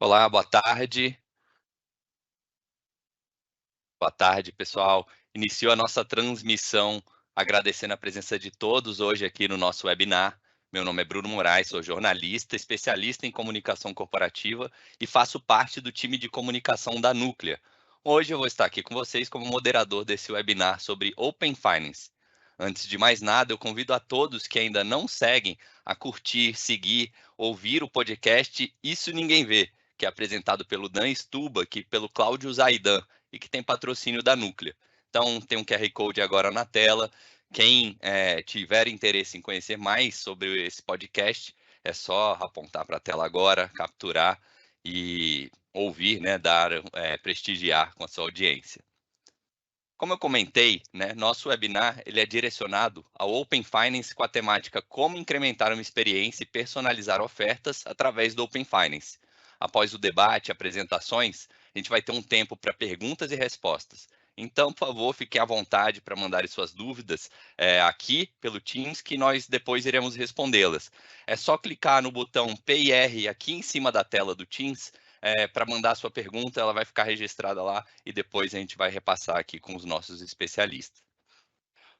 Olá, boa tarde. Boa tarde, pessoal. Iniciou a nossa transmissão agradecendo a presença de todos hoje aqui no nosso webinar. Meu nome é Bruno Moraes, sou jornalista, especialista em comunicação corporativa e faço parte do time de comunicação da Núclea. Hoje eu vou estar aqui com vocês como moderador desse webinar sobre Open Finance. Antes de mais nada, eu convido a todos que ainda não seguem a curtir, seguir, ouvir o podcast Isso Ninguém Vê, que é apresentado pelo Dan Stuba e pelo Cláudio Zaidan, e que tem patrocínio da Núclea. Então, tem um QR Code agora na tela. Quem tiver interesse em conhecer mais sobre esse podcast, é só apontar para a tela agora, capturar e ouvir, né, prestigiar com a sua audiência. Como eu comentei, né, nosso webinar ele é direcionado ao Open Finance com a temática Como incrementar uma experiência e personalizar ofertas através do Open Finance. Após o debate e apresentações, a gente vai ter um tempo para perguntas e respostas. Então, por favor, fiquem à vontade para mandarem suas dúvidas aqui pelo Teams, que nós depois iremos respondê-las. É só clicar no botão PIR aqui em cima da tela do Teams para mandar a sua pergunta, ela vai ficar registrada lá e depois a gente vai repassar aqui com os nossos especialistas.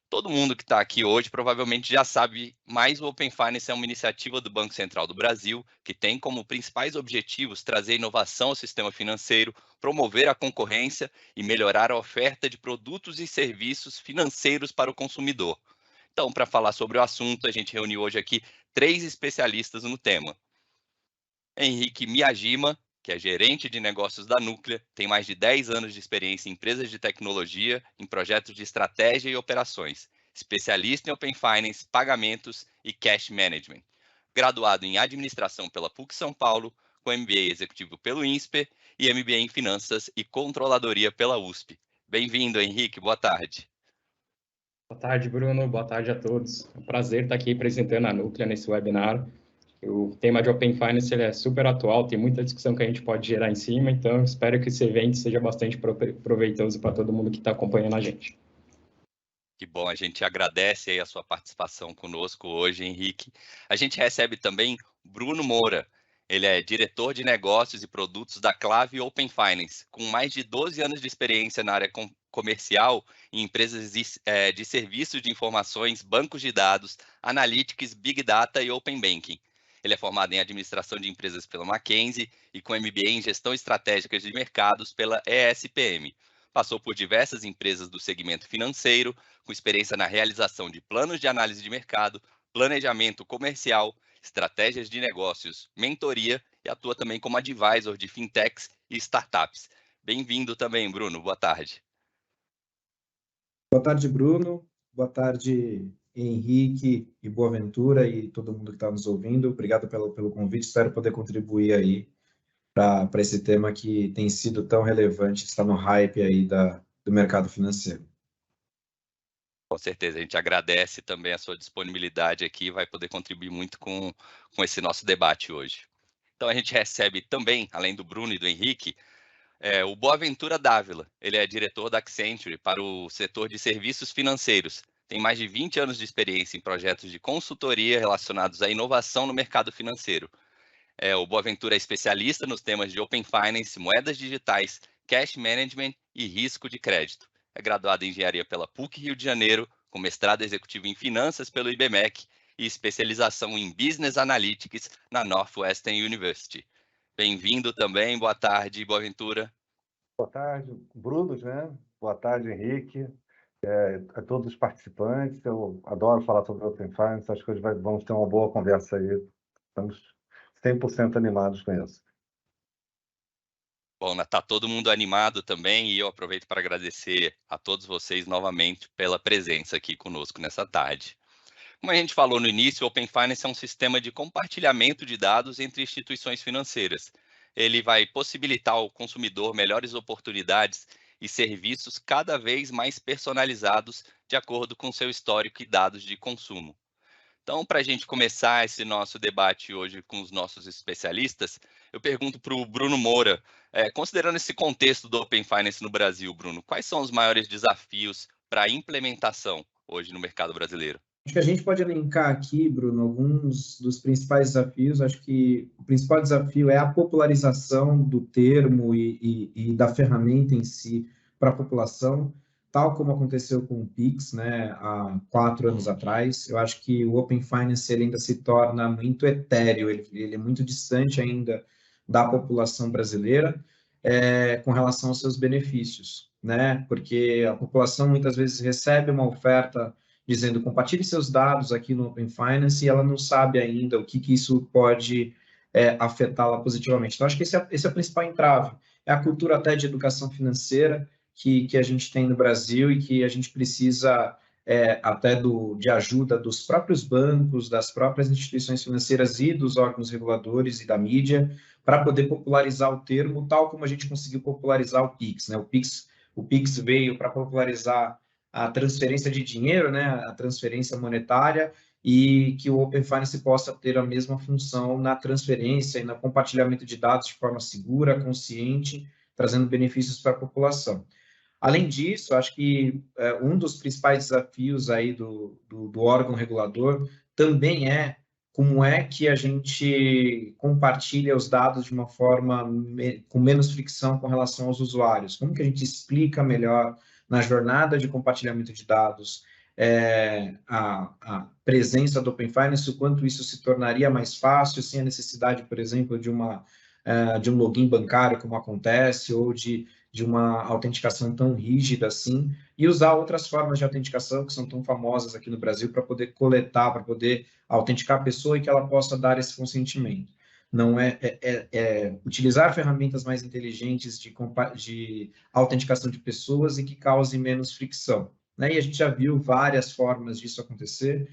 Todo mundo que está aqui hoje provavelmente já sabe, mas o Open Finance é uma iniciativa do Banco Central do Brasil que tem como principais objetivos trazer inovação ao sistema financeiro, promover a concorrência e melhorar a oferta de produtos e serviços financeiros para o consumidor. Então, para falar sobre o assunto, a gente reuniu hoje aqui 3 especialistas no tema. Henrique Miyajima, que é gerente de negócios da Núclea, tem mais de 10 anos de experiência em empresas de tecnologia, em projetos de estratégia e operações, especialista em Open Finance, pagamentos e Cash Management. Graduado em Administração pela PUC São Paulo, com MBA executivo pelo INSPER e MBA em Finanças e Controladoria pela USP. Bem-vindo, Henrique, boa tarde. Boa tarde, Bruno. Boa tarde a todos. É um prazer estar aqui apresentando a Núclea nesse webinar. O tema de Open Finance ele é super atual, tem muita discussão que a gente pode gerar em cima, então espero que esse evento seja bastante proveitoso para todo mundo que está acompanhando a gente. Que bom, a gente agradece aí a sua participação conosco hoje, Henrique. A gente recebe também Bruno Moura. Ele é diretor de negócios e produtos da Clave Open Finance, com mais de 12 anos de experiência na área comercial em empresas de serviços de informações, bancos de dados, analytics, big data e open banking. Ele é formado em administração de empresas pela Mackenzie e com MBA em gestão estratégica de mercados pela ESPM. Passou por diversas empresas do segmento financeiro, com experiência na realização de planos de análise de mercado, planejamento comercial, estratégias de negócios, mentoria e atua também como advisor de fintechs e startups. Bem-vindo também, Bruno. Boa tarde. Boa tarde, Bruno. Boa tarde, Henrique e Boaventura e todo mundo que está nos ouvindo. Obrigado pelo convite. Espero poder contribuir aí para esse tema que tem sido tão relevante, está no hype aí do mercado financeiro. Com certeza, a gente agradece também a sua disponibilidade aqui, vai poder contribuir muito com esse nosso debate hoje. Então, a gente recebe também, além do Bruno e do Henrique, o Boaventura Dávila. Ele é diretor da Accenture para o setor de serviços financeiros. Tem mais de 20 anos de experiência em projetos de consultoria relacionados à inovação no mercado financeiro. O Boaventura é especialista nos temas de Open Finance, moedas digitais, Cash Management e risco de crédito. É graduado em Engenharia pela PUC Rio de Janeiro, com mestrado executivo em Finanças pelo IBMEC e especialização em Business Analytics na Northwestern University. Bem-vindo também, boa tarde, Boaventura. Boa tarde, Bruno, né? Boa tarde, Henrique, a todos os participantes. Eu adoro falar sobre Open Finance, acho que hoje vamos ter uma boa conversa aí. Estamos 100% animados com isso. Bom, está todo mundo animado também e eu aproveito para agradecer a todos vocês novamente pela presença aqui conosco nessa tarde. Como a gente falou no início, o Open Finance é um sistema de compartilhamento de dados entre instituições financeiras. Ele vai possibilitar ao consumidor melhores oportunidades e serviços cada vez mais personalizados de acordo com seu histórico e dados de consumo. Então, para a gente começar esse nosso debate hoje com os nossos especialistas, eu pergunto para o Bruno Moura, considerando esse contexto do Open Finance no Brasil, Bruno, quais são os maiores desafios para a implementação hoje no mercado brasileiro? Acho que a gente pode elencar aqui, Bruno, alguns dos principais desafios. Acho que o principal desafio é a popularização do termo e da ferramenta em si para a população, tal como aconteceu com o Pix, né, há 4 anos atrás. Eu acho que o Open Finance ele ainda se torna muito etéreo, ele é muito distante ainda da população brasileira, com relação aos seus benefícios, né? Porque a população muitas vezes recebe uma oferta dizendo compartilhe seus dados aqui no Open Finance e ela não sabe ainda o que isso pode afetá-la positivamente. Então, acho que esse é o principal entrave. É a cultura até de educação financeira que a gente tem no Brasil e que a gente precisa até de ajuda dos próprios bancos, das próprias instituições financeiras e dos órgãos reguladores e da mídia para poder popularizar o termo, tal como a gente conseguiu popularizar o Pix, né? O Pix veio para popularizar a transferência de dinheiro, né, a transferência monetária, e que o Open Finance possa ter a mesma função na transferência e no compartilhamento de dados de forma segura, consciente, trazendo benefícios para a população. Além disso, acho que um dos principais desafios aí do órgão regulador também é como é que a gente compartilha os dados de uma forma com menos fricção com relação aos usuários. Como que a gente explica melhor na jornada de compartilhamento de dados a presença do Open Finance, o quanto isso se tornaria mais fácil, sem a necessidade, por exemplo, de um login bancário, como acontece, ou de uma autenticação tão rígida assim, e usar outras formas de autenticação que são tão famosas aqui no Brasil para poder coletar, para poder autenticar a pessoa e que ela possa dar esse consentimento. Não utilizar ferramentas mais inteligentes de autenticação de pessoas e que cause menos fricção. Né? E a gente já viu várias formas disso acontecer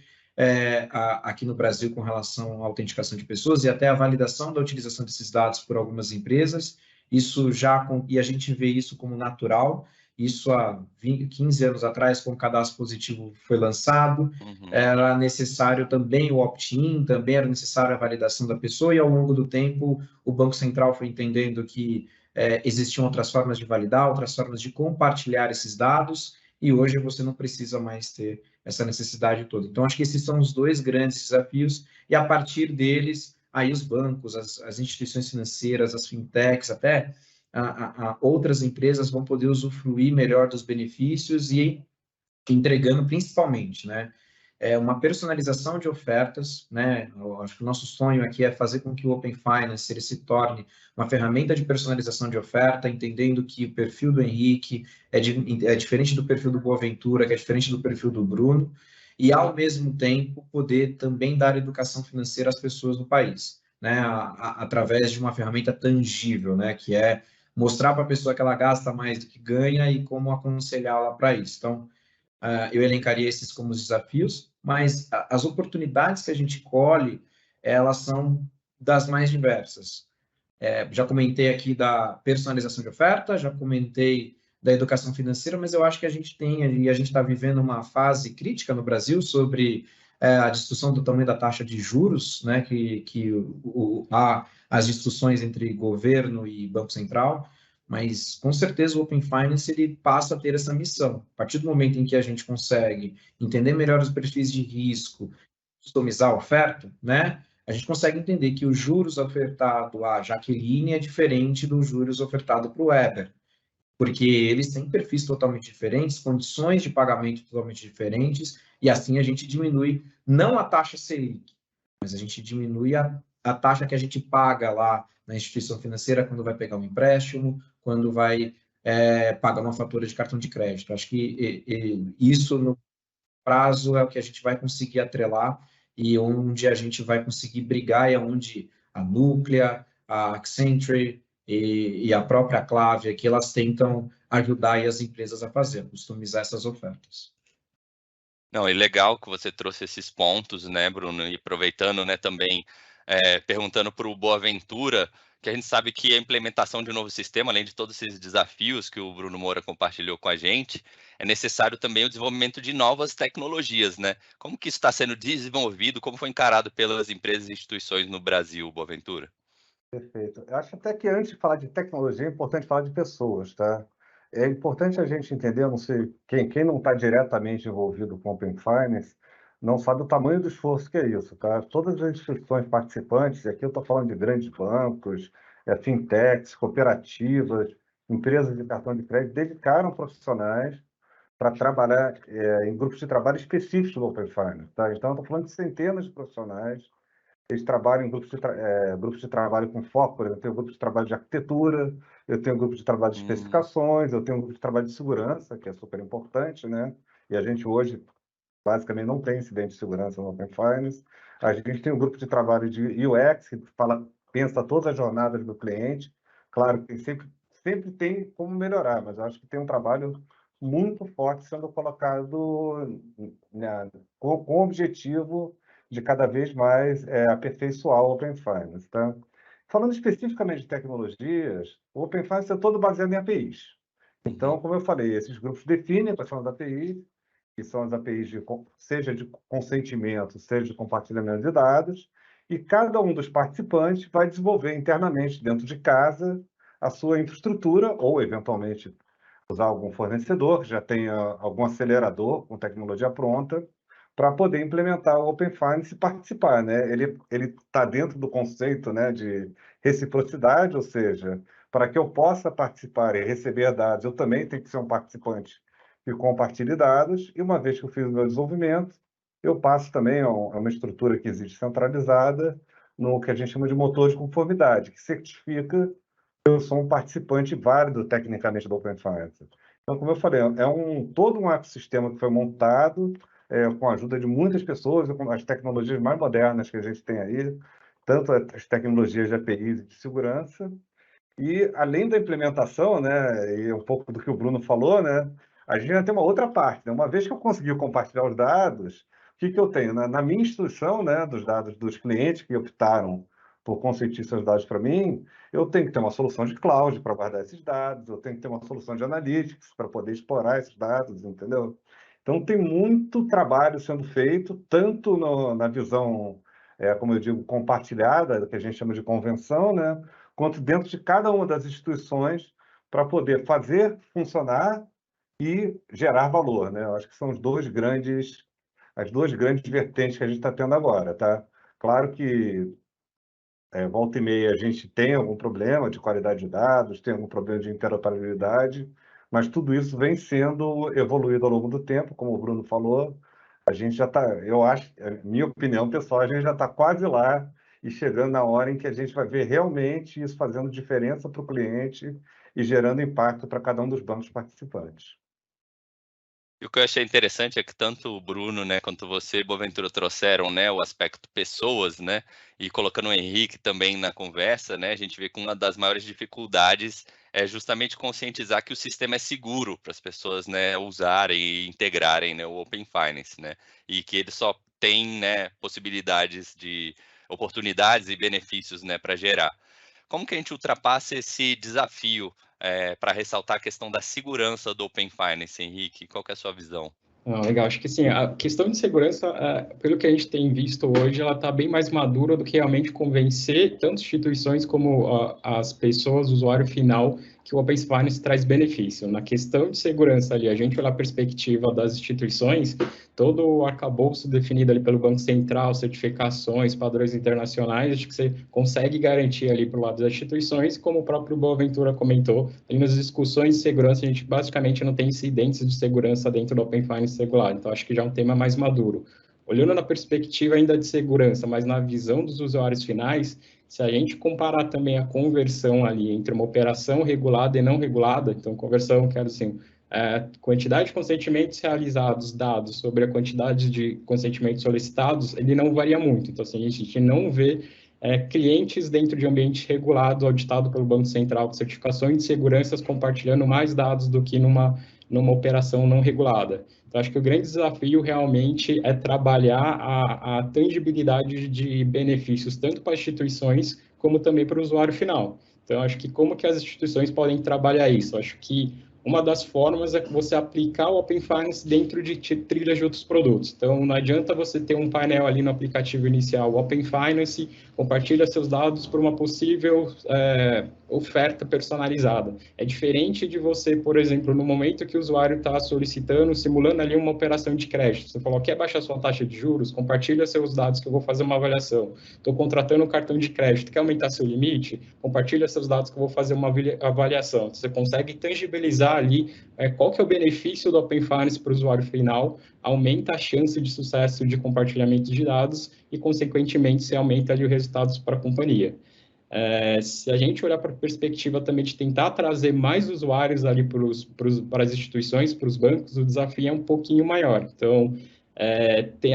aqui no Brasil com relação à autenticação de pessoas e até a validação da utilização desses dados por algumas empresas. E a gente vê isso como natural. Isso há 15 anos atrás, quando o cadastro positivo foi lançado, era necessário também o opt-in, também era necessária a validação da pessoa, e ao longo do tempo o Banco Central foi entendendo que existiam outras formas de validar, outras formas de compartilhar esses dados, e hoje você não precisa mais ter essa necessidade toda. Então, acho que esses são os dois grandes desafios, e a partir deles, aí os bancos, as instituições financeiras, as fintechs, até outras empresas vão poder usufruir melhor dos benefícios e entregando principalmente, né, uma personalização de ofertas, né? Eu acho que o nosso sonho aqui é fazer com que o Open Finance ele se torne uma ferramenta de personalização de oferta, entendendo que o perfil do Henrique é diferente do perfil do Boaventura, que é diferente do perfil do Bruno, e ao mesmo tempo poder também dar educação financeira às pessoas do país, né? Através de uma ferramenta tangível, né? Que é mostrar para a pessoa que ela gasta mais do que ganha e como aconselhá-la para isso. Então, eu elencaria esses como os desafios, mas as oportunidades que a gente colhe, elas são das mais diversas. Já comentei aqui da personalização de oferta, já comentei da educação financeira, mas eu acho que a gente está vivendo uma fase crítica no Brasil sobre a discussão do tamanho da taxa de juros, né, há as discussões entre governo e Banco Central, mas com certeza o Open Finance ele passa a ter essa missão. A partir do momento em que a gente consegue entender melhor os perfis de risco, customizar a oferta, né, a gente consegue entender que os juros ofertado a Jaqueline é diferente dos juros ofertado para o Weber, porque eles têm perfis totalmente diferentes, condições de pagamento totalmente diferentes, e assim a gente diminui não a taxa Selic, mas a gente diminui a taxa que a gente paga lá na instituição financeira quando vai pegar um empréstimo, quando vai pagar uma fatura de cartão de crédito. Acho que isso, no prazo, é o que a gente vai conseguir atrelar e onde a gente vai conseguir brigar é onde a Núclea, a Accenture e a própria Clave, que elas tentam ajudar as empresas a fazer, customizar essas ofertas. Não, é legal que você trouxe esses pontos, né, Bruno, e aproveitando, né, também perguntando para o Boaventura, que a gente sabe que a implementação de um novo sistema, além de todos esses desafios que o Bruno Moura compartilhou com a gente, é necessário também o desenvolvimento de novas tecnologias, né? Como que isso está sendo desenvolvido, como foi encarado pelas empresas e instituições no Brasil, Boaventura? Perfeito. Eu acho até que antes de falar de tecnologia, é importante falar de pessoas, tá? É importante a gente entender, eu não sei, quem não está diretamente envolvido com Open Finance, não sabe o tamanho do esforço que é isso, tá? Todas as instituições participantes, e aqui eu estou falando de grandes bancos, fintechs, cooperativas, empresas de cartão de crédito, dedicaram profissionais para trabalhar em grupos de trabalho específicos do Open Finance, tá? Então, eu estou falando de centenas de profissionais. Eles trabalham em grupos de trabalho com foco, por exemplo, eu tenho grupo de trabalho de arquitetura, eu tenho grupo de trabalho de especificações, eu tenho grupo de trabalho de segurança, que é super importante, né? E a gente hoje, basicamente, não tem incidente de segurança no Open Finance. A gente tem um grupo de trabalho de UX, que pensa todas as jornadas do cliente. Claro que sempre tem como melhorar, mas eu acho que tem um trabalho muito forte sendo colocado com o objetivo de cada vez mais aperfeiçoar o Open Finance, tá? Falando especificamente de tecnologias, o Open Finance é todo baseado em APIs. Então, como eu falei, esses grupos definem quais são as APIs, que são as APIs seja de consentimento, seja de compartilhamento de dados, e cada um dos participantes vai desenvolver internamente, dentro de casa, a sua infraestrutura, ou, eventualmente, usar algum fornecedor que já tenha algum acelerador com tecnologia pronta, para poder implementar o Open Finance e participar, né? Ele está dentro do conceito, né, de reciprocidade, ou seja, para que eu possa participar e receber dados, eu também tenho que ser um participante que compartilhe dados, e uma vez que eu fiz o meu desenvolvimento, eu passo também a uma estrutura que existe centralizada, no que a gente chama de motor de conformidade, que certifica que eu sou um participante válido tecnicamente do Open Finance. Então, como eu falei, todo um ecossistema que foi montado com a ajuda de muitas pessoas, com as tecnologias mais modernas que a gente tem aí, tanto as tecnologias de APIs e de segurança, e além da implementação, né, e um pouco do que o Bruno falou, né, a gente já tem uma outra parte, né? Uma vez que eu consegui compartilhar os dados, o que eu tenho? Na minha instituição, né, dos dados dos clientes que optaram por consentir seus dados para mim, eu tenho que ter uma solução de cloud para guardar esses dados, eu tenho que ter uma solução de analytics para poder explorar esses dados, entendeu? Então, tem muito trabalho sendo feito, tanto na visão, como eu digo, compartilhada, que a gente chama de convenção, né, quanto dentro de cada uma das instituições para poder fazer funcionar e gerar valor, né? Eu acho que são as duas grandes vertentes que a gente está tendo agora, tá? Claro que volta e meia a gente tem algum problema de qualidade de dados, tem algum problema de interoperabilidade, mas tudo isso vem sendo evoluído ao longo do tempo, como o Bruno falou. A gente já está, eu acho, minha opinião pessoal, a gente já está quase lá e chegando na hora em que a gente vai ver realmente isso fazendo diferença para o cliente e gerando impacto para cada um dos bancos participantes. E o que eu achei interessante é que tanto o Bruno, né, quanto você, Boaventura, trouxeram, né, o aspecto pessoas, né, e colocando o Henrique também na conversa, né, a gente vê que uma das maiores dificuldades é justamente conscientizar que o sistema é seguro para as pessoas, né, usarem e integrarem, né, o Open Finance, né, e que ele só tem, né, possibilidades de oportunidades e benefícios, né, para gerar. Como que a gente ultrapassa esse desafio para ressaltar a questão da segurança do Open Finance, Henrique? Qual que é a sua visão? Legal, acho que sim, a questão de segurança, pelo que a gente tem visto hoje, ela está bem mais madura do que realmente convencer tanto instituições como as pessoas, o usuário final, que o Open Finance traz benefício. Na questão de segurança ali, a gente olha a perspectiva das instituições, todo o arcabouço definido ali pelo Banco Central, certificações, padrões internacionais, acho que você consegue garantir ali para o lado das instituições, como o próprio Boaventura comentou, ali nas discussões de segurança, a gente basicamente não tem incidentes de segurança dentro do Open Finance regular, então acho que já é um tema mais maduro. Olhando na perspectiva ainda de segurança, mas na visão dos usuários finais, se a gente comparar também a conversão ali entre uma operação regulada e não regulada, então conversão, quero assim, quantidade de consentimentos realizados, dados sobre a quantidade de consentimentos solicitados, ele não varia muito. Então, assim, a gente não vê clientes dentro de ambiente regulado, auditado pelo Banco Central, com certificações de seguranças, compartilhando mais dados do que numa operação não regulada. Então, acho que o grande desafio realmente é trabalhar a tangibilidade de benefícios, tanto para as instituições, como também para o usuário final. Então, acho que como que as instituições podem trabalhar isso? Acho que uma das formas é você aplicar o Open Finance dentro de trilhas de outros produtos. Então, não adianta você ter um painel ali no aplicativo inicial, Open Finance, compartilha seus dados para uma possível oferta personalizada. É diferente de você, por exemplo, no momento que o usuário está solicitando, simulando ali uma operação de crédito. Você falou, quer baixar sua taxa de juros? Compartilha seus dados que eu vou fazer uma avaliação. Estou contratando um cartão de crédito, quer aumentar seu limite? Compartilha seus dados que eu vou fazer uma avaliação. Você consegue tangibilizar ali qual que é o benefício do Open Finance para o usuário final, aumenta a chance de sucesso de compartilhamento de dados e, consequentemente, você aumenta ali os resultados para a companhia. Se a gente olhar para a perspectiva também de tentar trazer mais usuários ali para as instituições, para os bancos, o desafio é um pouquinho maior. Então,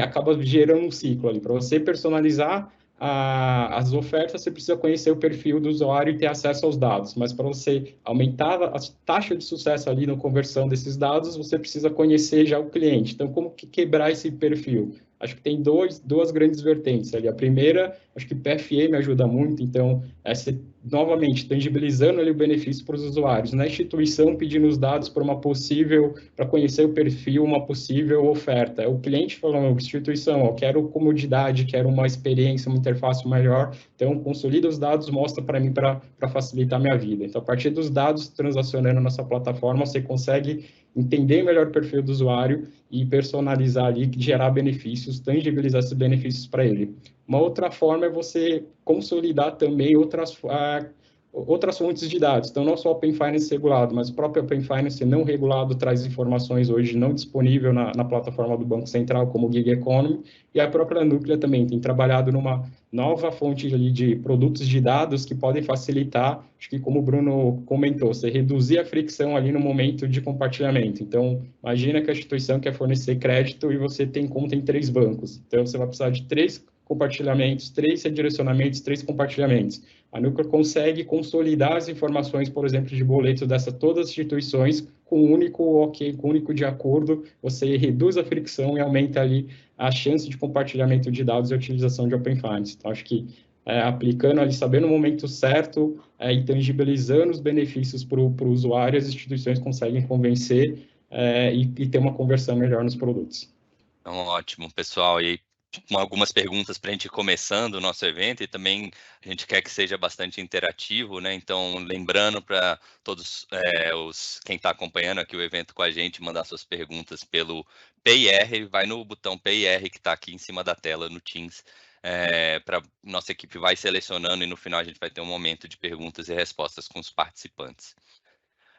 acaba gerando um ciclo ali. Para você personalizar as ofertas, você precisa conhecer o perfil do usuário e ter acesso aos dados, mas para você aumentar a taxa de sucesso ali na conversão desses dados, você precisa conhecer já o cliente. Então, como que quebrar esse perfil? Acho que tem duas grandes vertentes ali. A primeira, acho que PFE me ajuda muito, então, novamente, tangibilizando ali o benefício para os usuários. Na instituição, pedindo os dados para conhecer o perfil, uma possível oferta. O cliente falando, instituição, quero comodidade, quero uma experiência, uma interface melhor, então, consolida os dados, mostra para mim para facilitar a minha vida. Então, a partir dos dados transacionando na nossa plataforma, você consegue entender melhor o perfil do usuário e personalizar ali, gerar benefícios, tangibilizar esses benefícios para ele. Uma outra forma é você consolidar também outras fontes de dados. Então, não só o Open Finance regulado, mas o próprio Open Finance não regulado traz informações hoje não disponível na plataforma do Banco Central, como o Gig Economy, e a própria Núclea também tem trabalhado numa nova fonte ali de produtos de dados que podem facilitar, acho que como o Bruno comentou, você reduzir a fricção ali no momento de compartilhamento. Então, imagina que a instituição quer fornecer crédito e você tem conta em 3 bancos. Então, você vai precisar de 3 compartilhamentos, 3 redirecionamentos, 3 compartilhamentos. A Núclea consegue consolidar as informações, por exemplo, de boletos todas as instituições com um único de acordo, você reduz a fricção e aumenta ali a chance de compartilhamento de dados e utilização de Open Finance. Então, acho que aplicando ali, sabendo o momento certo e tangibilizando os benefícios para o usuário, as instituições conseguem convencer e ter uma conversão melhor nos produtos. Então, ótimo, pessoal. E com algumas perguntas para a gente ir começando o nosso evento, e também a gente quer que seja bastante interativo, né? Então, lembrando para todos quem está acompanhando aqui o evento com a gente, mandar suas perguntas pelo PIR, vai no botão PIR que está aqui em cima da tela no Teams, para nossa equipe vai selecionando e no final a gente vai ter um momento de perguntas e respostas com os participantes.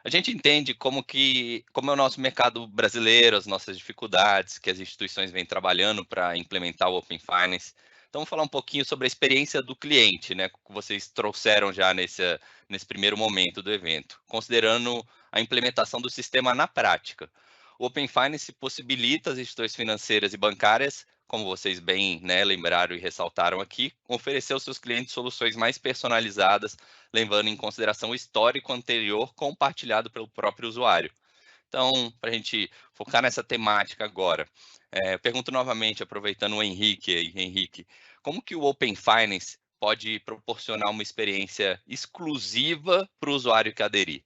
A gente entende como é o nosso mercado brasileiro, as nossas dificuldades, que as instituições vêm trabalhando para implementar o Open Finance. Então, vamos falar um pouquinho sobre a experiência do cliente, né, que vocês trouxeram já nesse primeiro momento do evento, considerando a implementação do sistema na prática. O Open Finance possibilita as instituições financeiras e bancárias, como vocês bem lembraram e ressaltaram aqui, oferecer aos seus clientes soluções mais personalizadas, levando em consideração o histórico anterior compartilhado pelo próprio usuário. Então, para a gente focar nessa temática agora, eu pergunto novamente, aproveitando o Henrique, como que o Open Finance pode proporcionar uma experiência exclusiva para o usuário que aderir?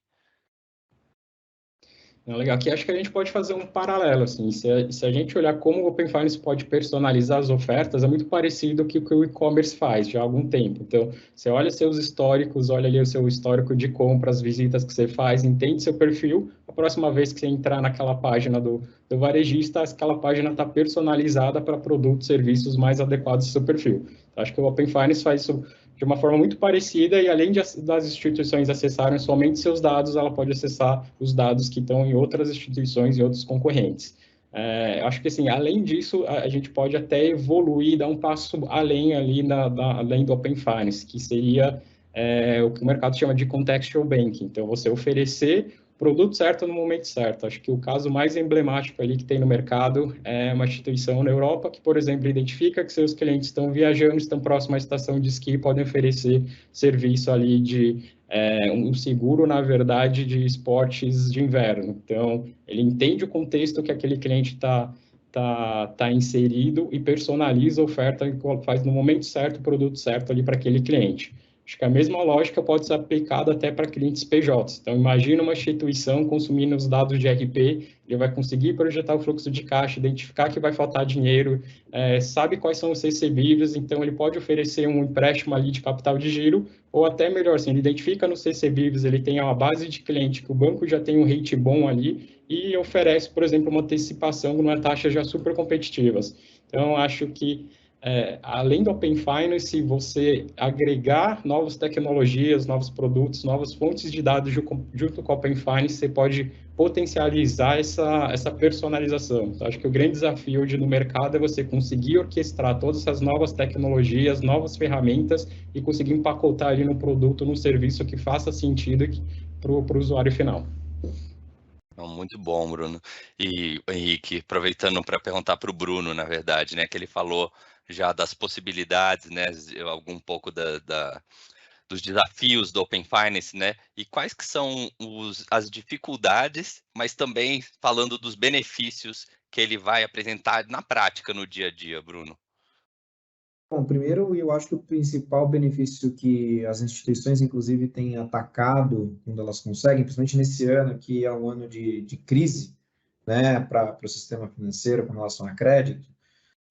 Legal, aqui acho que a gente pode fazer um paralelo, assim, se a gente olhar como o Open Finance pode personalizar as ofertas, é muito parecido com o que o e-commerce faz já há algum tempo. Então, você olha seus históricos, olha ali o seu histórico de compras, visitas que você faz, entende seu perfil, a próxima vez que você entrar naquela página do varejista, aquela página está personalizada para produtos, serviços mais adequados ao seu perfil. Então, acho que o Open Finance faz isso de uma forma muito parecida e além das instituições acessarem somente seus dados, ela pode acessar os dados que estão em outras instituições e outros concorrentes. Acho que, assim, além disso, a gente pode até evoluir, dar um passo além ali, além do Open Finance, que seria o que o mercado chama de Contextual Banking. Então, você oferecer o produto certo no momento certo. Acho que o caso mais emblemático ali que tem no mercado é uma instituição na Europa que, por exemplo, identifica que seus clientes estão viajando, estão próximos à estação de esqui e podem oferecer serviço ali de um seguro, na verdade, de esportes de inverno. Então, ele entende o contexto que aquele cliente está inserido e personaliza a oferta e faz no momento certo o produto certo ali para aquele cliente. Acho que a mesma lógica pode ser aplicada até para clientes PJs. Então, imagina uma instituição consumindo os dados de RP, ele vai conseguir projetar o fluxo de caixa, identificar que vai faltar dinheiro, sabe quais são os recebíveis, então ele pode oferecer um empréstimo ali de capital de giro, ou até melhor, assim, ele identifica nos recebíveis, ele tem uma base de cliente que o banco já tem um rate bom ali e oferece, por exemplo, uma antecipação numa taxa já super competitivas. Então, acho que além do Open Finance, você agregar novas tecnologias, novos produtos, novas fontes de dados junto com o Open Finance, você pode potencializar essa personalização. Então, acho que o grande desafio hoje no mercado é você conseguir orquestrar todas essas novas tecnologias, novas ferramentas e conseguir empacotar ali no produto, no serviço que faça sentido para o usuário final. Muito bom, Bruno. E, Henrique, aproveitando para perguntar para o Bruno, na verdade, né, que ele falou já das possibilidades, né, algum pouco dos desafios do Open Finance, né, e quais que são as dificuldades, mas também falando dos benefícios que ele vai apresentar na prática, no dia a dia, Bruno. Bom, primeiro, eu acho que o principal benefício que as instituições, inclusive, têm atacado quando elas conseguem, principalmente nesse ano, que é um ano de crise, né, para o sistema financeiro com relação a crédito,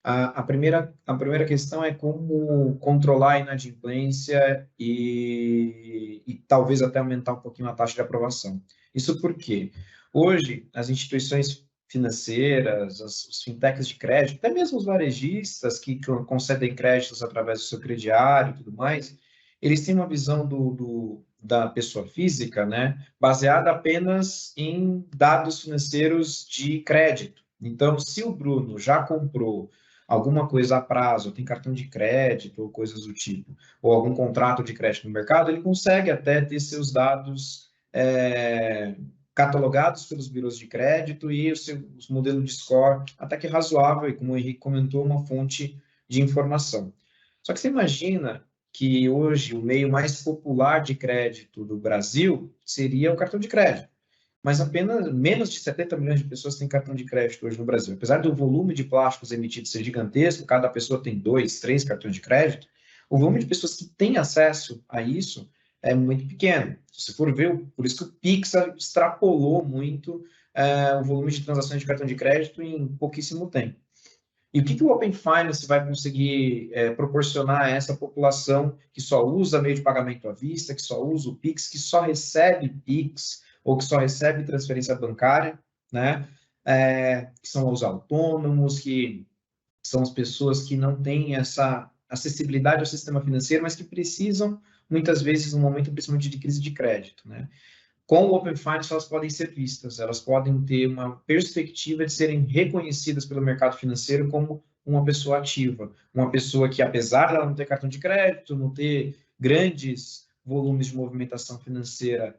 a primeira questão é como controlar a inadimplência e talvez até aumentar um pouquinho a taxa de aprovação. Isso porque hoje as instituições financeiras, os fintechs de crédito, até mesmo os varejistas que concedem créditos através do seu crediário e tudo mais, eles têm uma visão da pessoa física, né, baseada apenas em dados financeiros de crédito. Então, se o Bruno já comprou alguma coisa a prazo, tem cartão de crédito ou coisas do tipo, ou algum contrato de crédito no mercado, ele consegue até ter seus dados catalogados pelos bureaus de crédito e os modelos de score até que razoável e, como o Henrique comentou, uma fonte de informação. Só que você imagina que hoje o meio mais popular de crédito do Brasil seria o cartão de crédito. Mas apenas menos de 70 milhões de pessoas têm cartão de crédito hoje no Brasil. Apesar do volume de plásticos emitidos ser gigantesco, cada pessoa tem 2, 3 cartões de crédito, o volume de pessoas que têm acesso a isso é muito pequeno. Se você for ver, por isso que o Pix extrapolou muito o volume de transações de cartão de crédito em pouquíssimo tempo. E o que o Open Finance vai conseguir proporcionar a essa população que só usa meio de pagamento à vista, que só usa o Pix, que só recebe Pix, ou que só recebe transferência bancária, né? Que são os autônomos, que são as pessoas que não têm essa acessibilidade ao sistema financeiro, mas que precisam, muitas vezes, no momento principalmente de crise de crédito, né? Com o Open Finance, elas podem ser vistas, elas podem ter uma perspectiva de serem reconhecidas pelo mercado financeiro como uma pessoa ativa, uma pessoa que, apesar de ela não ter cartão de crédito, não ter grandes volumes de movimentação financeira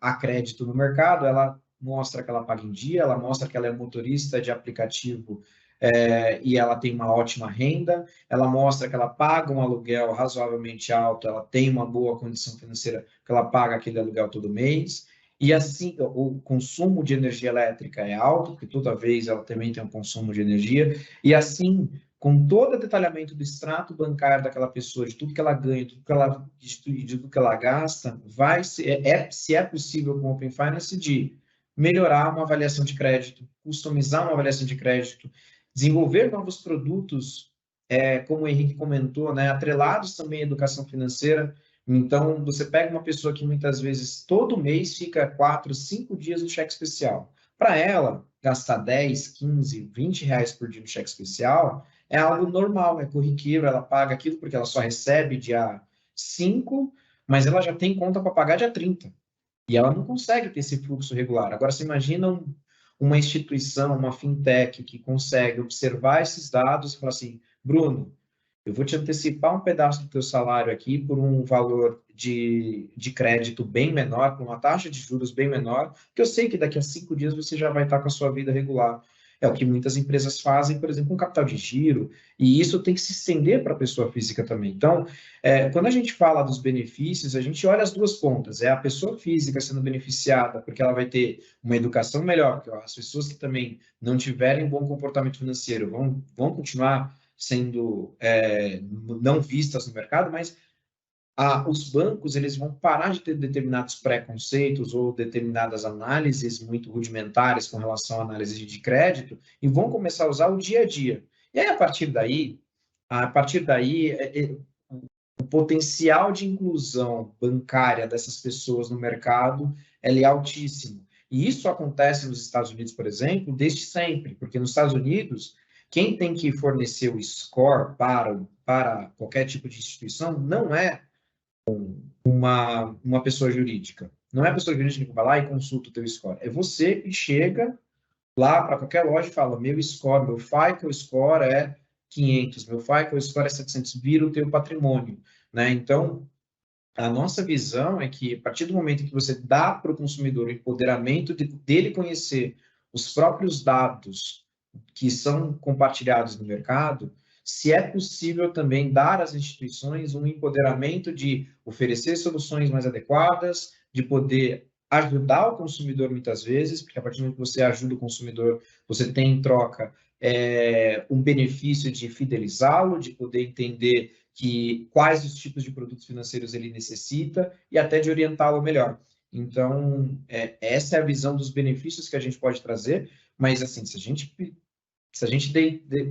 a crédito no mercado, ela mostra que ela paga em dia, ela mostra que ela é motorista de aplicativo e ela tem uma ótima renda, ela mostra que ela paga um aluguel razoavelmente alto, ela tem uma boa condição financeira, que ela paga aquele aluguel todo mês, e assim, o consumo de energia elétrica é alto, porque toda vez ela também tem um consumo de energia, e assim, com todo o detalhamento do extrato bancário daquela pessoa, de tudo que ela ganha, de tudo que ela gasta, se é possível com o Open Finance, de melhorar uma avaliação de crédito, customizar uma avaliação de crédito, desenvolver novos produtos, como o Henrique comentou, né, atrelados também à educação financeira. Então, você pega uma pessoa que muitas vezes todo mês fica 4, 5 dias no cheque especial. Para ela, gastar 10, 15, 20 reais por dia no cheque especial é algo normal, é corriqueiro, ela paga aquilo porque ela só recebe dia 5, mas ela já tem conta para pagar dia 30. E ela não consegue ter esse fluxo regular. Agora, você imagina uma instituição, uma fintech, que consegue observar esses dados e falar assim, Bruno, eu vou te antecipar um pedaço do teu salário aqui por um valor de crédito bem menor, por uma taxa de juros bem menor, que eu sei que daqui a 5 dias você já vai estar com a sua vida regular. É o que muitas empresas fazem, por exemplo, com capital de giro, e isso tem que se estender para a pessoa física também. Então, quando a gente fala dos benefícios, a gente olha as duas pontas. É a pessoa física sendo beneficiada, porque ela vai ter uma educação melhor, porque as pessoas que também não tiverem bom comportamento financeiro vão continuar sendo não vistas no mercado, mas os bancos eles vão parar de ter determinados preconceitos ou determinadas análises muito rudimentares com relação à análise de crédito e vão começar a usar o dia a dia. E aí, a partir daí o potencial de inclusão bancária dessas pessoas no mercado é altíssimo. E isso acontece nos Estados Unidos, por exemplo, desde sempre, porque nos Estados Unidos, quem tem que fornecer o score para qualquer tipo de instituição não é uma pessoa jurídica. Não é a pessoa jurídica que vai lá e consulta o teu score. É você que chega lá para qualquer loja e fala, meu score, meu FICO score é 500, meu FICO score é 700, vira o teu patrimônio, né? Então, a nossa visão é que, a partir do momento que você dá para o consumidor o empoderamento dele conhecer os próprios dados que são compartilhados no mercado, se é possível também dar às instituições um empoderamento de oferecer soluções mais adequadas, de poder ajudar o consumidor muitas vezes, porque a partir do momento que você ajuda o consumidor, você tem em troca um benefício de fidelizá-lo, de poder entender quais os tipos de produtos financeiros ele necessita e até de orientá-lo melhor. Então, essa é a visão dos benefícios que a gente pode trazer, mas assim, se a gente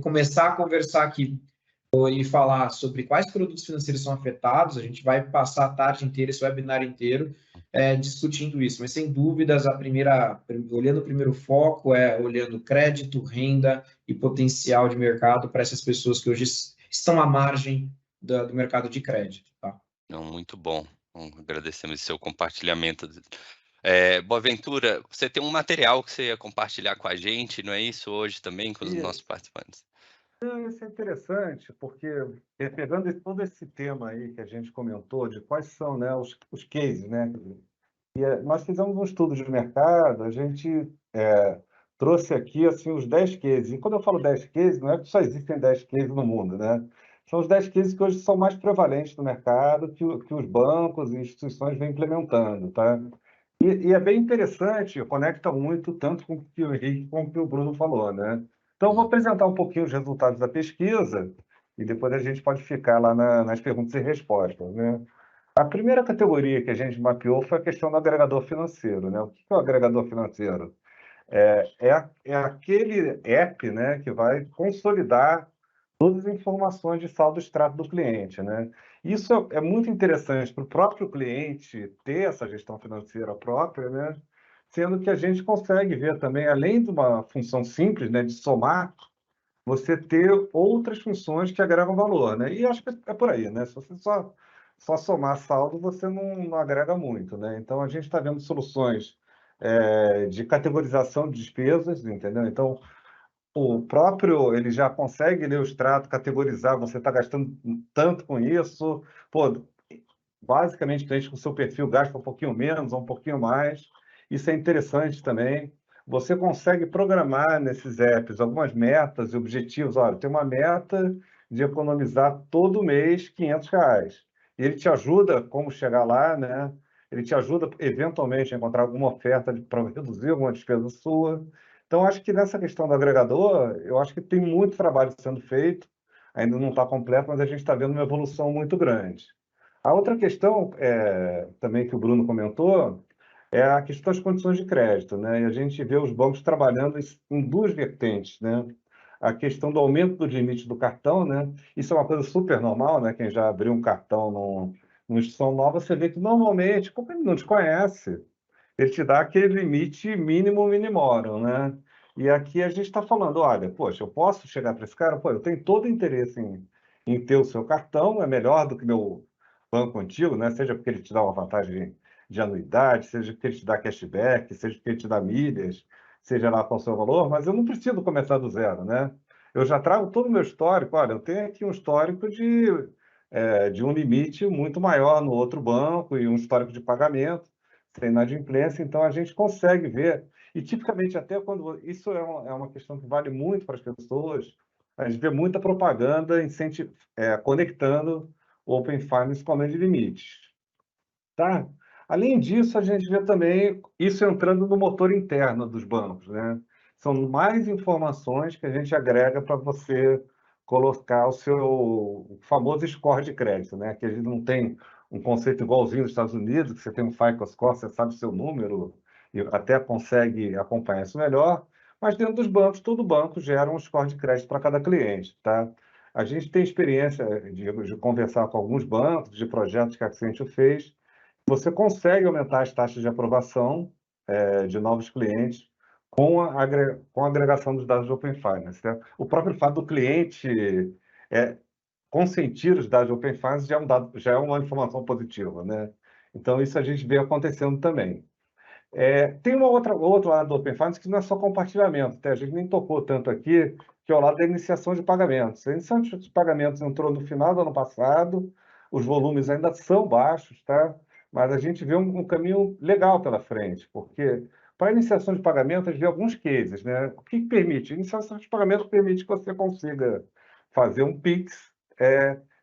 começar a conversar aqui e falar sobre quais produtos financeiros são afetados, a gente vai passar a tarde inteira, esse webinar inteiro, discutindo isso. Mas, sem dúvidas, olhando o primeiro foco, olhando crédito, renda e potencial de mercado para essas pessoas que hoje estão à margem do mercado de crédito. Tá? Não, muito bom. Agradecemos o seu compartilhamento. Boaventura, você tem um material que você ia compartilhar com a gente, não é isso, hoje também, com os nossos participantes? Isso é interessante, porque pegando todo esse tema aí que a gente comentou, de quais são, né, os cases, né? Nós fizemos um estudo de mercado, a gente trouxe aqui assim, os 10 cases. E quando eu falo 10 cases, não é que só existem 10 cases no mundo, né? São os 10 cases que hoje são mais prevalentes no mercado, que os bancos e instituições vêm implementando, tá? E é bem interessante, conecta muito tanto com o que o Henrique como o que o Bruno falou, né? Então, eu vou apresentar um pouquinho os resultados da pesquisa e depois a gente pode ficar lá nas perguntas e respostas, né? A primeira categoria que a gente mapeou foi a questão do agregador financeiro, né? O que é o agregador financeiro? É aquele app, né, que vai consolidar todas as informações de saldo e extrato do cliente, né? Isso é muito interessante para o próprio cliente ter essa gestão financeira própria, né? Sendo que a gente consegue ver também, além de uma função simples, né, de somar, você ter outras funções que agregam valor, né? E acho que é por aí, né? Se você só somar saldo, você não agrega muito, né? Então, a gente está vendo soluções de categorização de despesas, entendeu? Então, o próprio, ele já consegue ler o extrato, categorizar, você está gastando tanto com isso, pô, basicamente, cliente com seu perfil gasta um pouquinho menos ou um pouquinho mais, isso é interessante também. Você consegue programar nesses apps algumas metas e objetivos. Olha, tem uma meta de economizar todo mês R$ 500. Ele te ajuda como chegar lá, né? Ele te ajuda, eventualmente, a encontrar alguma oferta para reduzir alguma despesa sua. Então, acho que nessa questão do agregador, eu acho que tem muito trabalho sendo feito, ainda não está completo, mas a gente está vendo uma evolução muito grande. A outra questão também que o Bruno comentou é a questão das condições de crédito, né? E a gente vê os bancos trabalhando em duas vertentes, né? A questão do aumento do limite do cartão, né? Isso é uma coisa super normal, né? Quem já abriu um cartão numa instituição nova, você vê que normalmente, como ele não te conhece, ele te dá aquele limite mínimo minimorum, né? E aqui a gente está falando, olha, poxa, eu posso chegar para esse cara, pô, eu tenho todo interesse em ter o seu cartão, é melhor do que meu banco antigo, né? Seja porque ele te dá uma vantagem de anuidade, seja porque ele te dá cashback, seja porque ele te dá milhas, seja lá qual o seu valor, mas eu não preciso começar do zero, né? Eu já trago todo o meu histórico, olha, eu tenho aqui um histórico de um limite muito maior no outro banco e um histórico de pagamento, sem inadimplência, então a gente consegue ver, e tipicamente até quando, isso é uma questão que vale muito para as pessoas, a gente vê muita propaganda conectando o Open Finance com a lei de limites. Tá? Além disso, a gente vê também isso entrando no motor interno dos bancos, né? São mais informações que a gente agrega para você colocar o seu famoso score de crédito, né? Que a gente não tem um conceito igualzinho dos Estados Unidos, que você tem um FICO Score, você sabe o seu número e até consegue acompanhar isso melhor, mas dentro dos bancos, todo banco gera um score de crédito para cada cliente, tá? A gente tem experiência de conversar com alguns bancos, de projetos que a Accenture fez. Você consegue aumentar as taxas de aprovação de novos clientes com a agregação dos dados do Open Finance, né? O próprio fato do cliente consentir os dados do Open Finance já é uma informação positiva, né? Então, isso a gente vê acontecendo também. Tem outro lado do Open Finance que não é só compartilhamento, tá? A gente nem tocou tanto aqui, que é o lado da iniciação de pagamentos. A iniciação de pagamentos entrou no final do ano passado, os volumes ainda são baixos, tá? Mas a gente vê um caminho legal pela frente, porque para a iniciação de pagamentos, a gente vê alguns cases, né? O que permite? A iniciação de pagamentos permite que você consiga fazer um Pix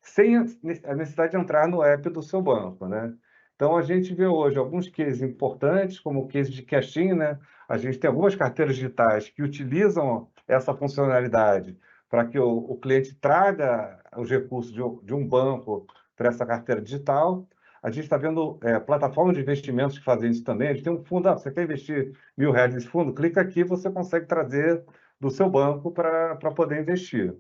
sem a necessidade de entrar no app do seu banco, né? Então, a gente vê hoje alguns cases importantes, como o case de cash-in, né? A gente tem algumas carteiras digitais que utilizam essa funcionalidade para que o cliente traga os recursos de um banco para essa carteira digital. A gente está vendo plataformas de investimentos que fazem isso também. A gente tem um fundo, você quer investir R$1.000 nesse fundo? Clica aqui, você consegue trazer do seu banco para poder investir.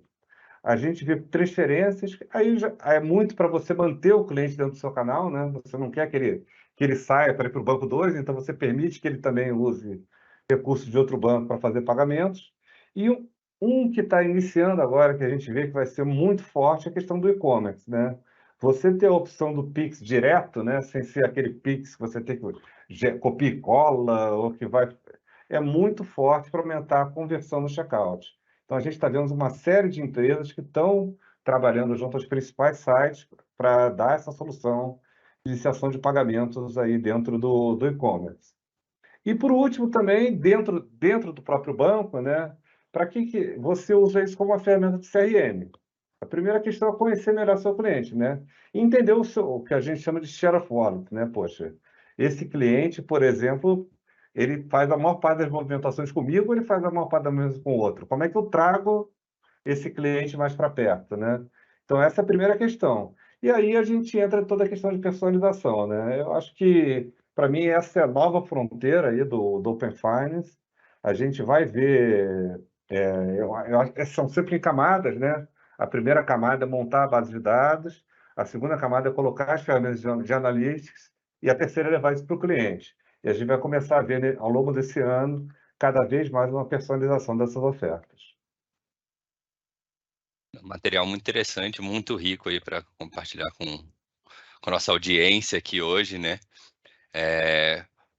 A gente vê transferências, aí já é muito para você manter o cliente dentro do seu canal, né? Você não quer que ele saia para ir para o banco 2, então você permite que ele também use recursos de outro banco para fazer pagamentos. E um que está iniciando agora, que a gente vê que vai ser muito forte, é a questão do e-commerce, né? Você ter a opção do Pix direto, né? Sem ser aquele Pix que você tem que copia e cola, ou que vai... É muito forte para aumentar a conversão no checkout. Então, a gente está vendo uma série de empresas que estão trabalhando junto aos principais sites para dar essa solução de iniciação de pagamentos aí dentro do e-commerce. E, por último, também, dentro do próprio banco, né? Para que você usa isso como uma ferramenta de CRM? A primeira questão é conhecer melhor seu cliente, né? E entender o que a gente chama de share of wallet, né? Poxa, esse cliente, por exemplo, ele faz a maior parte das movimentações comigo, ele faz a maior parte das movimentações com o outro. Como é que eu trago esse cliente mais para perto, né? Então, essa é a primeira questão. E aí a gente entra em toda a questão de personalização, né? Eu acho que, para mim, essa é a nova fronteira aí do Open Finance. A gente vai ver... eu acho que são sempre em camadas, né? A primeira camada é montar a base de dados, a segunda camada é colocar as ferramentas de analytics e a terceira é levar isso para o cliente. E a gente vai começar a ver, né, ao longo desse ano, cada vez mais uma personalização dessas ofertas. Material muito interessante, muito rico aí para compartilhar com a nossa audiência aqui hoje, né?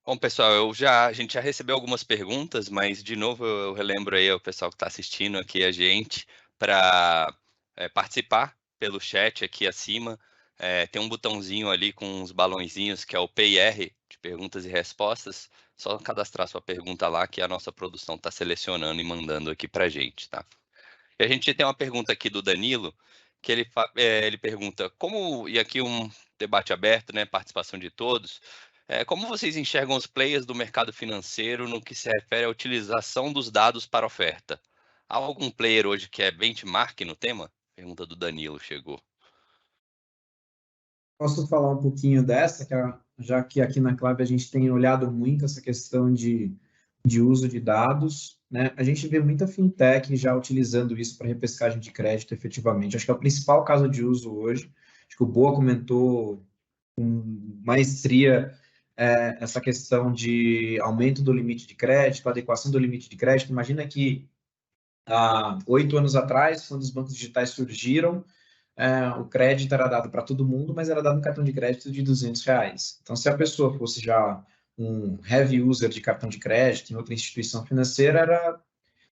Bom, pessoal, a gente já recebeu algumas perguntas, mas, de novo, eu relembro aí ao pessoal que está assistindo aqui a gente para participar pelo chat aqui acima. Tem um botãozinho ali com uns balãozinhos que é o PR, de perguntas e respostas. Só cadastrar sua pergunta lá que a nossa produção está selecionando e mandando aqui para a gente, tá? E a gente tem uma pergunta aqui do Danilo, que ele pergunta, e aqui um debate aberto, né, participação de todos, como vocês enxergam os players do mercado financeiro no que se refere à utilização dos dados para oferta? Há algum player hoje que é benchmark no tema? Pergunta do Danilo, chegou. Posso falar um pouquinho dessa, já que aqui na Clave a gente tem olhado muito essa questão de uso de dados, né? A gente vê muita fintech já utilizando isso para repescagem de crédito efetivamente. Acho que é o principal caso de uso hoje. Acho que o Boa comentou com maestria essa questão de aumento do limite de crédito, adequação do limite de crédito. Imagina que há 8 anos atrás, quando os bancos digitais surgiram, o crédito era dado para todo mundo, mas era dado um cartão de crédito de R$200. Então, se a pessoa fosse já um heavy user de cartão de crédito em outra instituição financeira,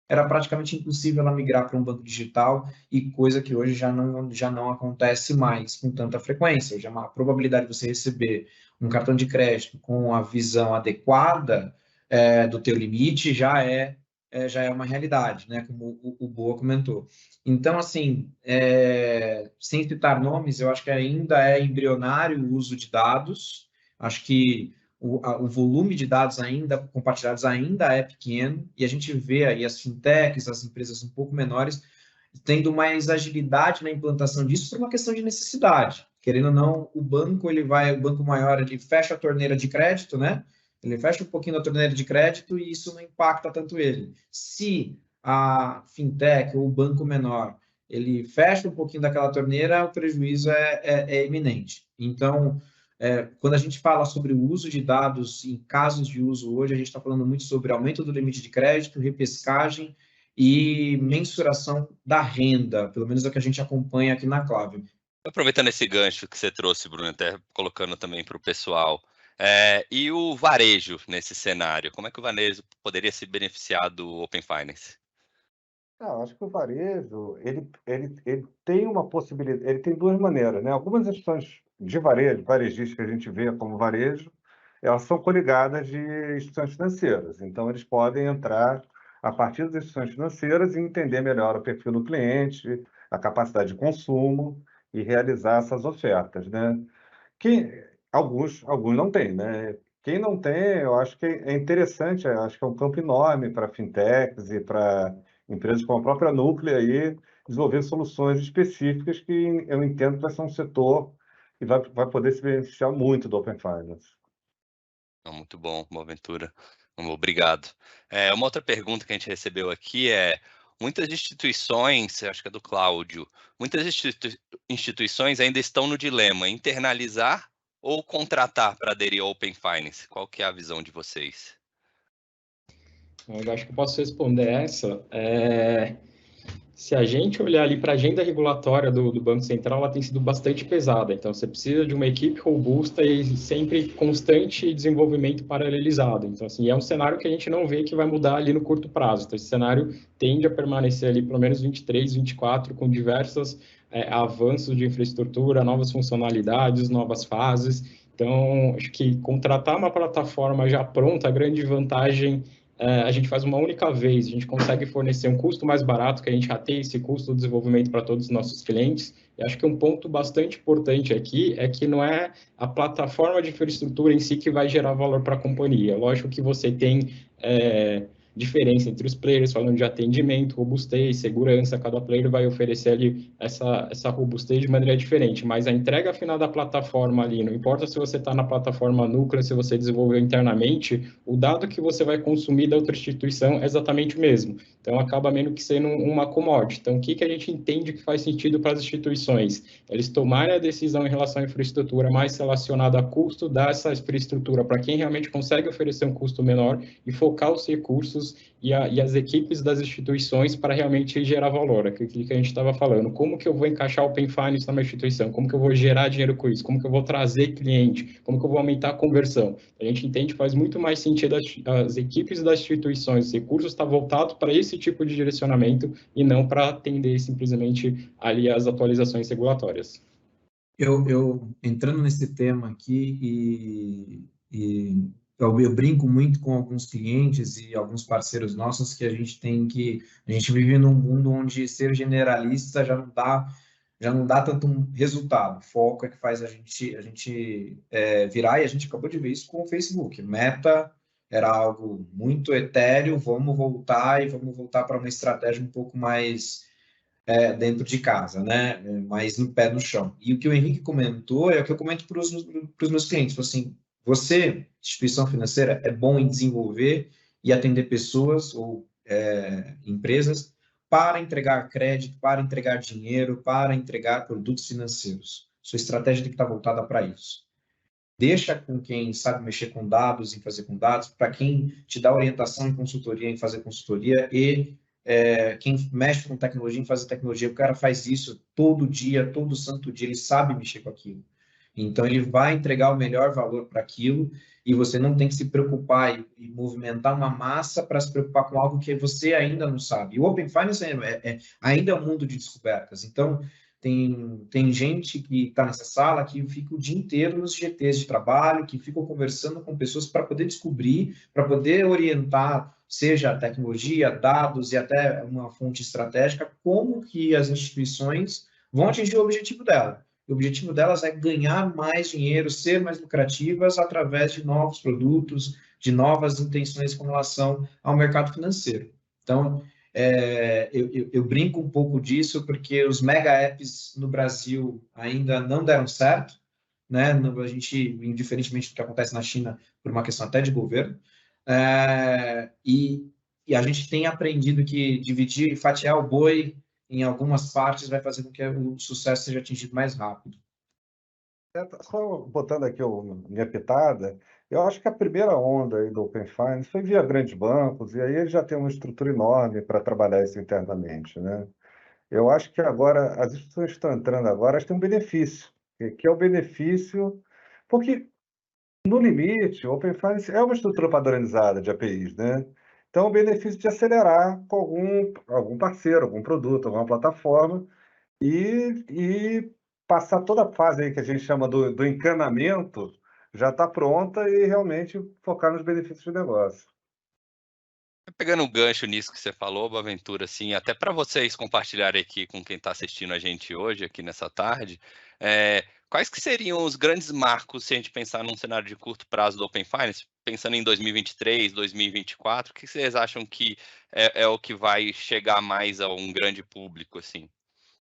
era praticamente impossível ela migrar para um banco digital, e coisa que hoje já não acontece mais com tanta frequência. Hoje a probabilidade de você receber um cartão de crédito com a visão adequada do teu limite já é uma realidade, né? Como o Boa comentou. Então, assim, sem citar nomes, eu acho que ainda é embrionário o uso de dados. Acho que o volume de dados compartilhados ainda é pequeno, e a gente vê aí as fintechs, as empresas um pouco menores, tendo mais agilidade na implantação disso por uma questão de necessidade. querendo ou não, o banco maior, ele fecha a torneira de crédito, né? Ele fecha um pouquinho da torneira de crédito e isso não impacta tanto ele. Se a fintech ou o banco menor, ele fecha um pouquinho daquela torneira, o prejuízo é iminente. Então, quando a gente fala sobre o uso de dados em casos de uso hoje, a gente está falando muito sobre aumento do limite de crédito, repescagem e mensuração da renda, pelo menos é o que a gente acompanha aqui na Clave. Aproveitando esse gancho que você trouxe, Bruno, até colocando também para o pessoal, e o varejo nesse cenário? Como é que o varejo poderia se beneficiar do Open Finance? Acho que o varejo, ele tem uma possibilidade, ele tem duas maneiras, né? Algumas instituições de varejo, varejistas que a gente vê como varejo, elas são coligadas de instituições financeiras. Então, eles podem entrar a partir das instituições financeiras e entender melhor o perfil do cliente, a capacidade de consumo e realizar essas ofertas, né? Alguns não têm, né? Quem não tem, eu acho que é interessante, eu acho que é um campo enorme para fintechs e para empresas como a própria Núclea aí desenvolver soluções específicas que eu entendo que vai ser um setor que vai poder se beneficiar muito do Open Finance. Muito bom, Boaventura. Obrigado. Uma outra pergunta que a gente recebeu aqui muitas instituições, acho que é do Cláudio, muitas instituições ainda estão no dilema, internalizar ou contratar para aderir ao Open Finance? Qual que é a visão de vocês? Eu acho que eu posso responder essa. Se a gente olhar ali para a agenda regulatória do Banco Central, ela tem sido bastante pesada. Então, você precisa de uma equipe robusta e sempre constante desenvolvimento paralelizado. Então, assim, é um cenário que a gente não vê que vai mudar ali no curto prazo. Então, esse cenário tende a permanecer ali pelo menos 23, 24, com diversos avanços de infraestrutura, novas funcionalidades, novas fases. Então, acho que contratar uma plataforma já pronta, a grande vantagem a gente faz uma única vez, a gente consegue fornecer um custo mais barato, que a gente já tem esse custo do desenvolvimento para todos os nossos clientes. E acho que um ponto bastante importante aqui é que não é a plataforma de infraestrutura em si que vai gerar valor para a companhia. Lógico que você tem diferença entre os players, falando de atendimento, robustez, segurança, cada player vai oferecer ali essa robustez de maneira diferente, mas a entrega final da plataforma ali, não importa se você está na plataforma Núclea, se você desenvolveu internamente, o dado que você vai consumir da outra instituição é exatamente o mesmo. Então, acaba meio que sendo uma commodity. Então, o que a gente entende que faz sentido para as instituições? Eles tomarem a decisão em relação à infraestrutura mais relacionada a custo, dar essa infraestrutura para quem realmente consegue oferecer um custo menor e focar os recursos e as equipes das instituições para realmente gerar valor, aquilo que a gente estava falando. Como que eu vou encaixar o Open Finance na minha instituição? Como que eu vou gerar dinheiro com isso? Como que eu vou trazer cliente? Como que eu vou aumentar a conversão? A gente entende que faz muito mais sentido as equipes das instituições, os recursos estar voltados para esse tipo de direcionamento e não para atender simplesmente ali as atualizações regulatórias. Eu entrando nesse tema aqui eu brinco muito com alguns clientes e alguns parceiros nossos que a gente vive num mundo onde ser generalista já não dá tanto resultado. O foco é que faz a gente virar, e a gente acabou de ver isso com o Facebook. Meta era algo muito etéreo, vamos voltar para uma estratégia um pouco mais dentro de casa, né? Mais no pé no chão. E o que o Henrique comentou é o que eu comento para os meus clientes. Assim, você, instituição financeira, é bom em desenvolver e atender pessoas ou empresas para entregar crédito, para entregar dinheiro, para entregar produtos financeiros. Sua estratégia tem que estar voltada para isso. Deixa com quem sabe mexer com dados, em fazer com dados, para quem te dá orientação em consultoria, em fazer consultoria, e quem mexe com tecnologia, em fazer tecnologia. O cara faz isso todo dia, todo santo dia, ele sabe mexer com aquilo. Então, ele vai entregar o melhor valor para aquilo, e você não tem que se preocupar e movimentar uma massa para se preocupar com algo que você ainda não sabe. E o Open Finance ainda é um mundo de descobertas. Então, tem gente que está nessa sala que fica o dia inteiro nos GTs de trabalho, que ficam conversando com pessoas para poder descobrir, para poder orientar, seja tecnologia, dados e até uma fonte estratégica, como que as instituições vão atingir o objetivo dela. O objetivo delas é ganhar mais dinheiro, ser mais lucrativas através de novos produtos, de novas intenções com relação ao mercado financeiro. Então, Eu brinco um pouco disso porque os mega apps no Brasil ainda não deram certo, né? A gente, indiferentemente do que acontece na China, por uma questão até de governo, e a gente tem aprendido que dividir, fatiar o boi em algumas partes vai fazer com que o sucesso seja atingido mais rápido. Só botando aqui minha pitada, eu acho que a primeira onda aí do Open Finance foi via grandes bancos, e aí eles já têm uma estrutura enorme para trabalhar isso internamente, né? Eu acho que agora, as instituições que estão entrando agora, elas têm um benefício, que é o benefício, porque, no limite, o Open Finance é uma estrutura padronizada de APIs, né? Então, o benefício de acelerar com algum parceiro, algum produto, alguma plataforma, e passar toda a fase aí que a gente chama do encanamento, já está pronta e realmente focar nos benefícios do negócio. Pegando um gancho nisso que você falou, Boaventura, assim, até para vocês compartilharem aqui com quem está assistindo a gente hoje, aqui nessa tarde, quais que seriam os grandes marcos se a gente pensar num cenário de curto prazo do Open Finance, pensando em 2023, 2024, o que vocês acham que é o que vai chegar mais a um grande público, assim?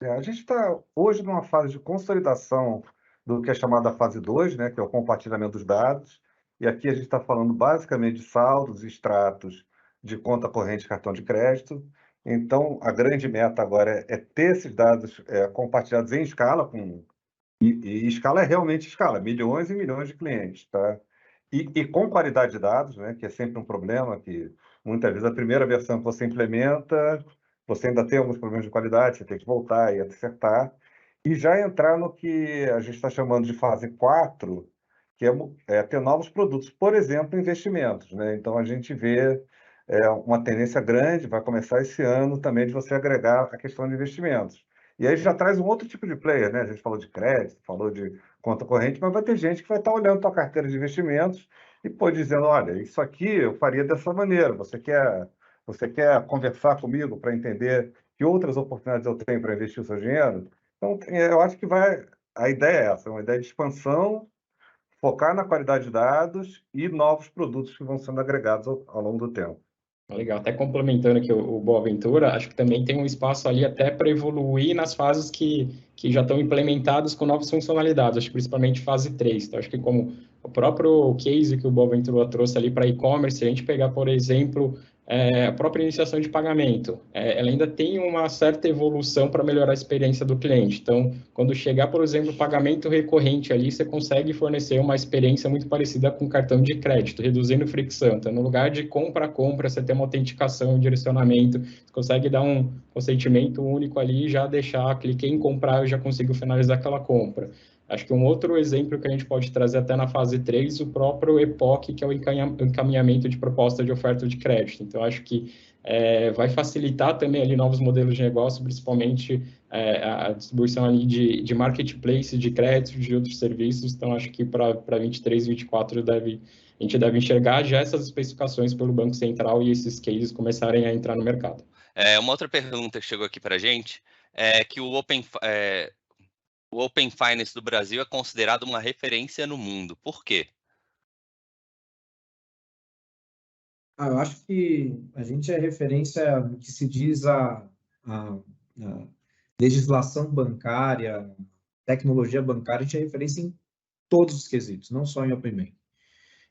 A gente está hoje numa fase de consolidação do que é chamada fase 2, né, que é o compartilhamento dos dados, e aqui a gente está falando basicamente de saldos e extratos de conta corrente e cartão de crédito. Então, a grande meta agora é ter esses dados compartilhados em escala, e escala é realmente escala, milhões e milhões de clientes, tá? E com qualidade de dados, né, que é sempre um problema, que muitas vezes a primeira versão que você implementa, você ainda tem alguns problemas de qualidade, você tem que voltar e acertar. E já entrar no que a gente está chamando de fase 4, que é ter novos produtos, por exemplo, investimentos, né? Então, a gente vê uma tendência grande, vai começar esse ano também, de você agregar a questão de investimentos. E aí já traz um outro tipo de player, né? A gente falou de crédito, falou de conta corrente, mas vai ter gente que vai estar olhando a tua carteira de investimentos e pode dizendo, olha, isso aqui eu faria dessa maneira, você quer conversar comigo para entender que outras oportunidades eu tenho para investir o seu dinheiro? Então, eu acho que a ideia é essa, uma ideia de expansão, focar na qualidade de dados e novos produtos que vão sendo agregados ao longo do tempo. Legal, até complementando aqui o Boaventura, acho que também tem um espaço ali até para evoluir nas fases que já estão implementadas com novas funcionalidades, acho que principalmente fase 3. Então, acho que como o próprio case que o Boaventura trouxe ali para e-commerce, se a gente pegar, por exemplo, a própria iniciação de pagamento, ela ainda tem uma certa evolução para melhorar a experiência do cliente. Então, quando chegar, por exemplo, o pagamento recorrente ali, você consegue fornecer uma experiência muito parecida com cartão de crédito, reduzindo fricção. Então, no lugar de compra a compra, você tem uma autenticação, um direcionamento, você consegue dar um consentimento único ali e já deixar, cliquei em comprar, eu já consigo finalizar aquela compra. Acho que um outro exemplo que a gente pode trazer até na fase 3, o próprio EPOC, que é o encaminhamento de proposta de oferta de crédito. Então, acho que vai facilitar também ali novos modelos de negócio, principalmente a distribuição ali de marketplace, de crédito, de outros serviços. Então, acho que para 23, 24, a gente deve enxergar já essas especificações pelo Banco Central e esses cases começarem a entrar no mercado. Uma outra pergunta que chegou aqui para a gente é que o Open Finance do Brasil é considerado uma referência no mundo. Por quê? Eu acho que a gente é referência no que se diz a legislação bancária, tecnologia bancária, a gente é referência em todos os quesitos, não só em Open Banking.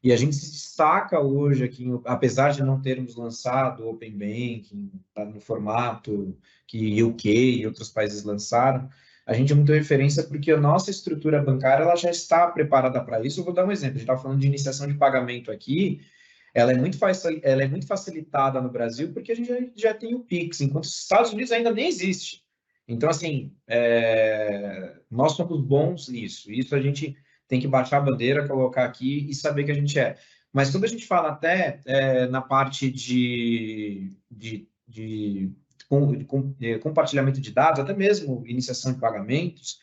E a gente se destaca hoje aqui, apesar de não termos lançado o Open Banking no formato que UK e outros países lançaram, a gente é muito referência porque a nossa estrutura bancária ela já está preparada para isso. Eu vou dar um exemplo, a gente está falando de iniciação de pagamento aqui, ela é muito facilitada no Brasil porque a gente já tem o Pix, enquanto os Estados Unidos ainda nem existe. Então, assim, nós somos bons nisso. Isso a gente tem que baixar a bandeira, colocar aqui e saber que a gente é. Mas quando a gente fala até na parte de compartilhamento de dados, até mesmo iniciação de pagamentos,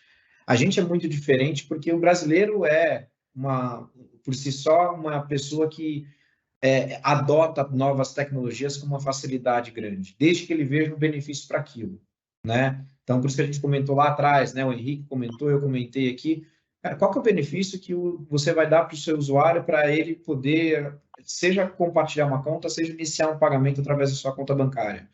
a gente é muito diferente porque o brasileiro por si só, uma pessoa que adota novas tecnologias com uma facilidade grande, desde que ele veja um benefício para aquilo, né? Então, por isso que a gente comentou lá atrás, né? O Henrique comentou, eu comentei aqui. Cara, qual que é o benefício que você vai dar para o seu usuário para ele poder, seja compartilhar uma conta, seja iniciar um pagamento através da sua conta bancária?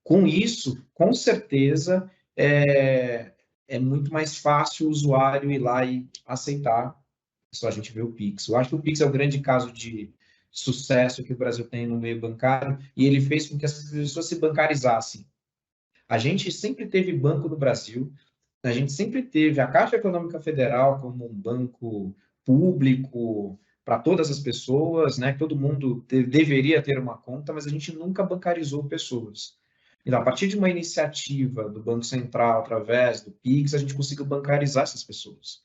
Com isso, com certeza, é muito mais fácil o usuário ir lá e aceitar. Só a gente vê o Pix. Eu acho que o Pix é o grande caso de sucesso que o Brasil tem no meio bancário, e ele fez com que as pessoas se bancarizassem. A gente sempre teve banco no Brasil, a gente sempre teve a Caixa Econômica Federal como um banco público para todas as pessoas, né? Todo mundo deveria ter uma conta, mas a gente nunca bancarizou pessoas. Então, a partir de uma iniciativa do Banco Central, através do Pix, a gente conseguiu bancarizar essas pessoas,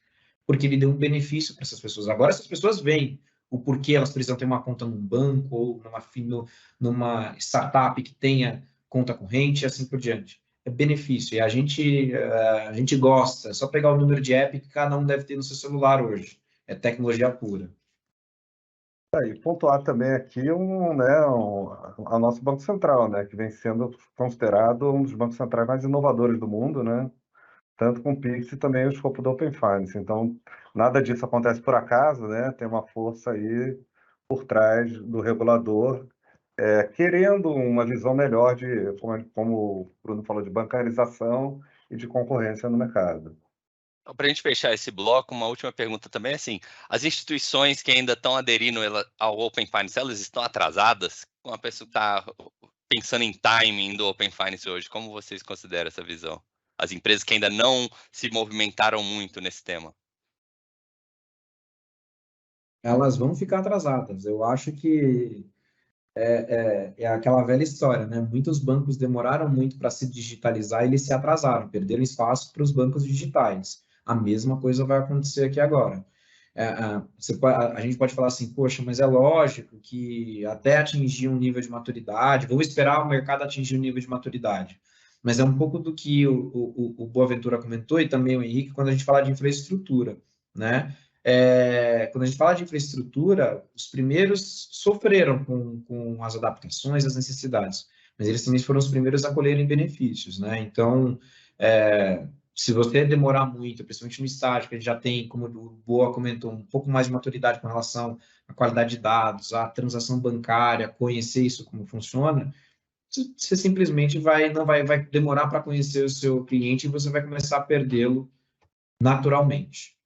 porque ele deu um benefício para essas pessoas. Agora, essas pessoas veem o porquê elas precisam ter uma conta num banco ou numa startup que tenha conta corrente e assim por diante. É benefício, e a gente gosta. É só pegar o número de app que cada um deve ter no seu celular hoje. É tecnologia pura. E pontuar também aqui a nosso Banco Central, né, que vem sendo considerado um dos bancos centrais mais inovadores do mundo, né, tanto com o Pix e também o escopo do Open Finance. Então, nada disso acontece por acaso, né, tem uma força aí por trás do regulador, querendo uma visão melhor de, como o Bruno falou, de bancarização e de concorrência no mercado. Para a gente fechar esse bloco, uma última pergunta também, assim, as instituições que ainda estão aderindo ao Open Finance, elas estão atrasadas? Uma pessoa que está pensando em timing do Open Finance hoje, como vocês consideram essa visão? As empresas que ainda não se movimentaram muito nesse tema. Elas vão ficar atrasadas. Eu acho que é aquela velha história, né? Muitos bancos demoraram muito para se digitalizar e eles se atrasaram, perderam espaço para os bancos digitais. A mesma coisa vai acontecer aqui agora. A gente pode falar assim, poxa, mas é lógico que até atingir um nível de maturidade, vamos esperar o mercado atingir um nível de maturidade. Mas é um pouco do que o Boaventura comentou e também o Henrique, quando a gente fala de infraestrutura, né? Quando a gente fala de infraestrutura, os primeiros sofreram com as adaptações, as necessidades, mas eles também foram os primeiros a colherem benefícios, né? Então, se você demorar muito, principalmente no estágio que a gente já tem, como o Boa comentou, um pouco mais de maturidade com relação à qualidade de dados, à transação bancária, conhecer isso como funciona, você simplesmente não vai demorar para conhecer o seu cliente e você vai começar a perdê-lo naturalmente.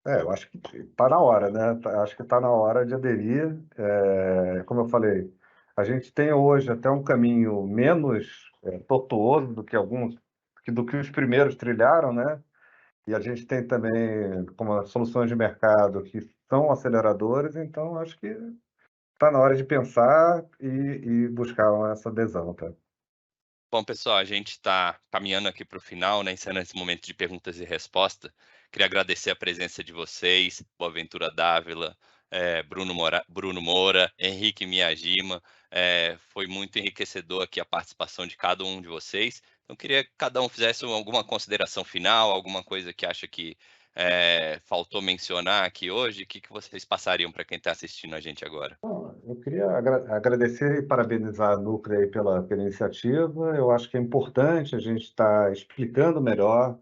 Eu acho que está na hora, né? Acho que está na hora de aderir. Como eu falei, a gente tem hoje até um caminho menos tortuoso do que os primeiros trilharam, né? E a gente tem também como soluções de mercado que são aceleradores, então acho que está na hora de pensar e buscar essa adesão, tá? Bom, pessoal, a gente está caminhando aqui para o final, né, encerrando esse momento de perguntas e respostas. Queria agradecer a presença de vocês, Boaventura Dávila, Bruno Moura, Henrique Miyajima. Foi muito enriquecedor aqui a participação de cada um de vocês. Então, queria que cada um fizesse alguma consideração final, alguma coisa que acha que faltou mencionar aqui hoje. O que vocês passariam para quem está assistindo a gente agora? Eu queria agradecer e parabenizar a Núclea aí pela iniciativa. Eu acho que é importante a gente estar explicando melhor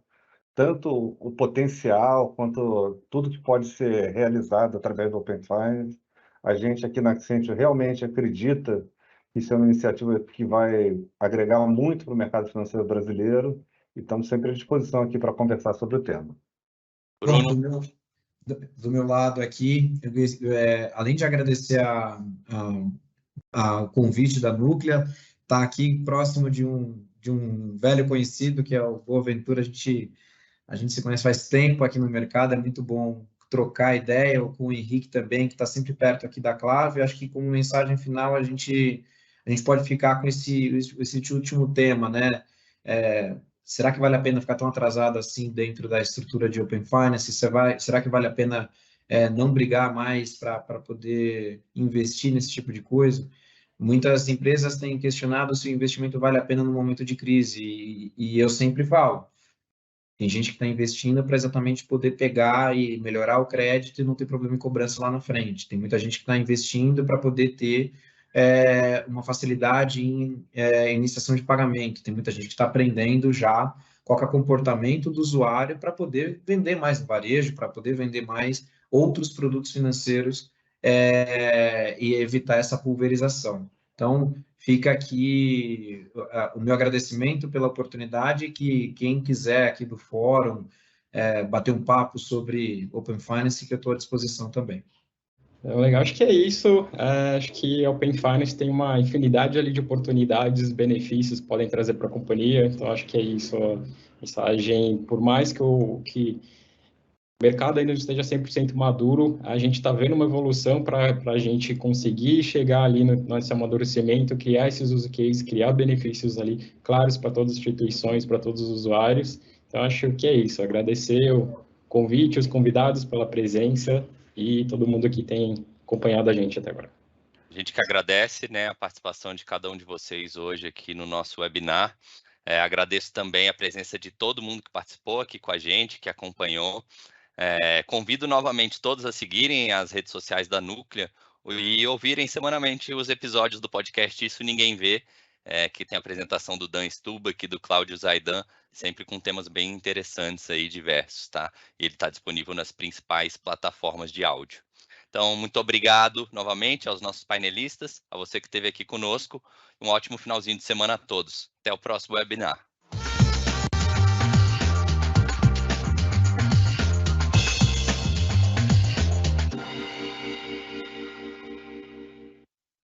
tanto o potencial quanto tudo que pode ser realizado através do Open Finance. A gente aqui na Accenture realmente acredita que isso é uma iniciativa que vai agregar muito para o mercado financeiro brasileiro e estamos sempre à disposição aqui para conversar sobre o tema. Bruno? Bom, do meu lado aqui, além de agradecer o convite da Núclea, está aqui próximo de um velho conhecido, que é o Boaventura. A gente se conhece faz tempo aqui no mercado, é muito bom trocar ideia, ou com o Henrique também, que está sempre perto aqui da Clave. Acho que como mensagem final a gente pode ficar com esse último tema, né? Será que vale a pena ficar tão atrasado assim dentro da estrutura de Open Finance? Será que vale a pena não brigar mais para poder investir nesse tipo de coisa? Muitas empresas têm questionado se o investimento vale a pena no momento de crise, e eu sempre falo, tem gente que está investindo para exatamente poder pegar e melhorar o crédito e não ter problema em cobrança lá na frente. Tem muita gente que está investindo para poder ter uma facilidade em iniciação de pagamento. Tem muita gente que está aprendendo já qual que é o comportamento do usuário para poder vender mais no varejo, para poder vender mais outros produtos financeiros e evitar essa pulverização. Então, Então, fica aqui o meu agradecimento pela oportunidade, que quem quiser aqui do fórum bater um papo sobre Open Finance, que eu estou à disposição também. Legal, acho que é isso. Acho que a Open Finance tem uma infinidade ali de oportunidades, benefícios que podem trazer para a companhia. Então, acho que é isso. A mensagem, por mais que o mercado ainda não esteja 100% maduro, a gente está vendo uma evolução para a gente conseguir chegar ali no nosso amadurecimento, criar esses use cases, criar benefícios ali claros para todas as instituições, para todos os usuários. Então, acho que é isso. Agradecer o convite, os convidados pela presença e todo mundo que tem acompanhado a gente até agora. A gente que agradece, né, a participação de cada um de vocês hoje aqui no nosso webinar. Agradeço também a presença de todo mundo que participou aqui com a gente, que acompanhou. Convido novamente todos a seguirem as redes sociais da Núclea e ouvirem semanalmente os episódios do podcast Isso Ninguém Vê, que tem a apresentação do Dan Stubach e do Cláudio Zaidan, sempre com temas bem interessantes aí, diversos, tá? Ele está disponível nas principais plataformas de áudio. Então, muito obrigado novamente aos nossos painelistas, a você que esteve aqui conosco. Um ótimo finalzinho de semana a todos. Até o próximo webinar.